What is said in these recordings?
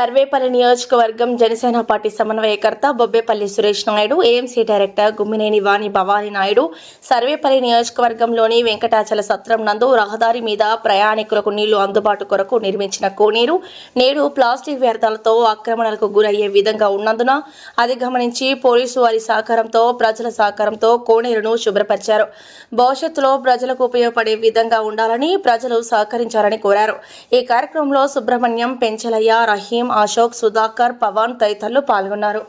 సర్వేపల్లి నియోజకవర్గం జనసేన పార్టీ సమన్వయకర్త Bobbepalli Suresh Naidu, AMC director Gummineni వాణి భవానీ నాయుడు సర్వేపల్లి నియోజకవర్గంలోని వెంకటాచల సత్రం నందు రహదారి మీద ప్రయాణికులకు నీళ్లు అందుబాటు కొరకు నిర్మించిన కోనేరు నేడు ప్లాస్టిక్ వ్యర్థాలతో ఆక్రమణలకు గురయ్యే విధంగా ఉన్నందున అది గమనించి పోలీసు వారి సహకారంతో ప్రజల సహకారంతో కోనేరును శుభ్రపరిచారు. భవిష్యత్తులో ప్రజలకు ఉపయోగపడే విధంగా ఉండాలని ప్రజలు సహకరించాలని కోరారు. ఈ కార్యక్రమంలో సుబ్రహ్మణ్యం, పెంచలయ్య, రహీం, అశోక్, సుధాకర్, పవన్ తదితరులు పాల్గొన్నారు.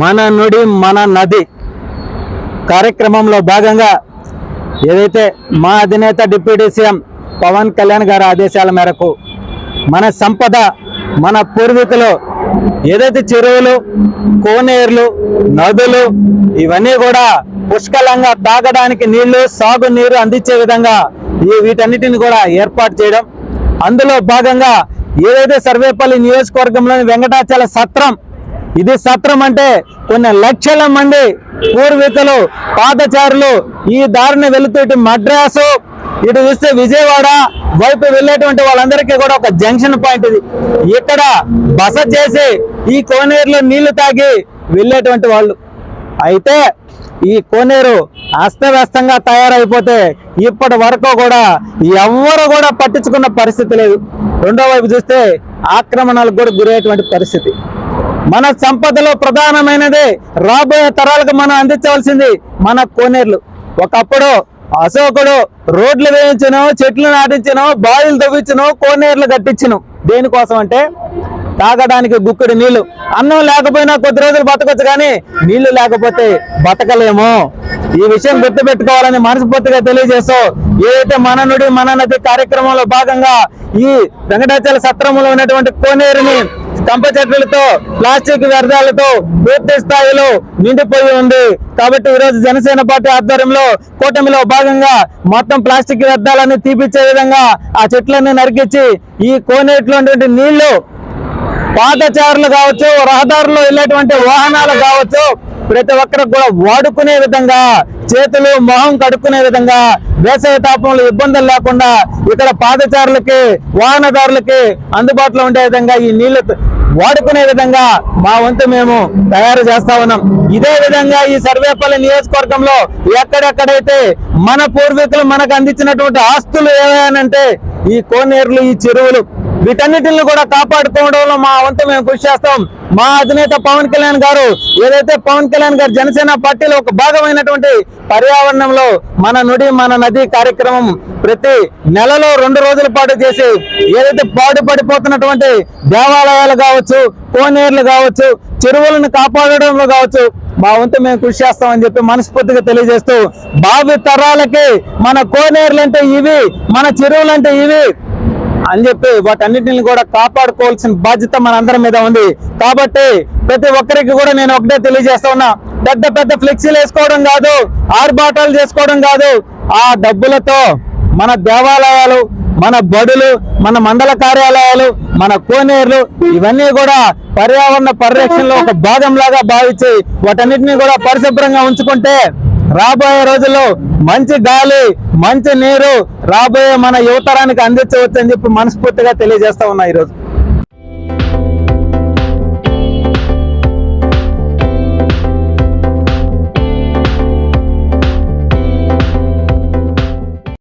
మన నుడి మన నది కార్యక్రమంలో భాగంగా ఏదైతే మా అధినేత డిప్యూటీ సీఎం పవన్ కళ్యాణ్ గారి ఆదేశాల మేరకు మన సంపద, మన పూర్వీకులు ఏదైతే చెరువులు, కోనేరులు, నదులు ఇవన్నీ కూడా పుష్కలంగా తాగడానికి నీళ్లు, సాగు నీరు అందించే విధంగా వీటన్నిటిని కూడా ఏర్పాటు చేయడం, అందులో భాగంగా ఏదైతే సర్వేపల్లి నియోజకవర్గంలోని వెంకటాచల సత్రం, ఇది సత్రం అంటే కొన్ని లక్షల మంది పూర్వీకులు, పాదచారులు ఈ దారిని వెళుతూ ఇటు మద్రాసు, ఇటు చూస్తే విజయవాడ వైపు వెళ్ళేటువంటి వాళ్ళందరికీ కూడా ఒక జంక్షన్ పాయింట్ ఇది. ఇక్కడ బస చేసి ఈ కోనేరులో నీళ్లు తాగి వెళ్ళేటువంటి వాళ్ళు. అయితే ఈ కోనేరు అస్తవ్యస్తంగా తయారైపోతే ఇప్పటి వరకు కూడా ఎవరు కూడా పట్టించుకున్న పరిస్థితి లేదు. రెండో వైపు చూస్తే ఆక్రమణలకు కూడా గురయ్యేటువంటి పరిస్థితి. మన సంపదలో ప్రధానమైనది రాబోయే తరాలకు మనం అందించవలసింది మన కోనేరులు. ఒకప్పుడు అశోకుడు రోడ్లు వేయించను, చెట్లు నాటించను, బావిలు తవ్వించను, కోనేరులు కట్టించను. దేనికోసం అంటే తాగడానికి గుక్కడి నీళ్లు. అన్నం లేకపోయినా కొద్ది రోజులు బతకొచ్చు, కానీ నీళ్లు లేకపోతే బతకలేము. ఈ విషయం గుర్తుపెట్టుకోవాలని మనస్ఫూర్తిగా తెలియజేస్తూ ఏదైతే మన నుడి మన నది కార్యక్రమంలో భాగంగా ఈ వెంకటాచల సత్రంలో ఉన్నటువంటి కోనేరుని కంప చెట్లతో, ప్లాస్టిక్ వ్యర్థాలతో పూర్తి స్థాయిలో నిండిపోయి ఉంది. కాబట్టి ఈరోజు జనసేన పార్టీ ఆధ్వర్యంలో కూటమిలో భాగంగా మొత్తం ప్లాస్టిక్ వ్యర్థాలన్నీ తీపిచ్చే విధంగా ఆ చెట్లన్నీ నరికించి ఈ కోనేటిలో ఉన్నటువంటి నీళ్లు పాదచారులు కావచ్చు, రహదారుల్లో వెళ్ళేటువంటి వాహనాలు కావచ్చు, ప్రతి ఒక్కరికి కూడా వాడుకునే విధంగా, చేతులు మొహం కడుక్కునే విధంగా, వేసవి తాపంలో ఇబ్బందులు లేకుండా ఇక్కడ పాదచారులకి, వాహనదారులకి అందుబాటులో ఉండే విధంగా ఈ నీళ్లు వాడుకునే విధంగా మా వంతు మేము తయారు చేస్తా ఉన్నాం. ఇదే విధంగా ఈ సర్వేపల్లి నియోజకవర్గంలో ఎక్కడెక్కడైతే మన పూర్వీకులు మనకు అందించినటువంటి ఆస్తులు ఏవైనంటే ఈ కోనేరులు, ఈ చెరువులు, వీటన్నిటిని కూడా కాపాడుకోవడంలో మా వంతు మేము కృషి చేస్తాం. మా అధినేత పవన్ కళ్యాణ్ గారు ఏదైతే పవన్ కళ్యాణ్ గారు జనసేన పార్టీలో ఒక భాగమైనటువంటి పర్యావరణంలో మన నుడి మన నది కార్యక్రమం ప్రతి నెలలో 2 రోజుల పాటు చేసి ఏదైతే పాడుపడిపోతున్నటువంటి దేవాలయాలు కావచ్చు, కోనేరులు కావచ్చు, చెరువులను కాపాడడంలో కావచ్చు మా వంతు మేము కృషి చేస్తామని చెప్పి మనస్ఫూర్తిగా తెలియజేస్తూ, భావి తరాలకి మన కోనేరులు అంటే ఇవి, మన చెరువులు అంటే ఇవి అని చెప్పి వాటన్నిటిని కూడా కాపాడుకోవాల్సిన బాధ్యత మనందరి మీద ఉంది. కాబట్టి ప్రతి ఒక్కరికి కూడా నేను ఒకటే తెలియజేస్తా ఉన్నా, పెద్ద పెద్ద ఫ్లెక్సీలు వేసుకోవడం కాదు, ఆర్భాటాలు చేసుకోవడం కాదు, ఆ డబ్బులతో మన దేవాలయాలు, మన బడులు, మన మండల కార్యాలయాలు, మన కోనేరులు ఇవన్నీ కూడా పర్యావరణ పరిరక్షణలో ఒక భాగంలాగా భావించి వాటన్నిటిని కూడా పరిశుభ్రంగా ఉంచుకుంటే రాబోయే రోజుల్లో మంచి గాలి, మంచి నీరు రాబోయే మన యువతరానికి అందించవచ్చు అని చెప్పి మనస్ఫూర్తిగా తెలియజేస్తా ఉన్నా ఈరోజు.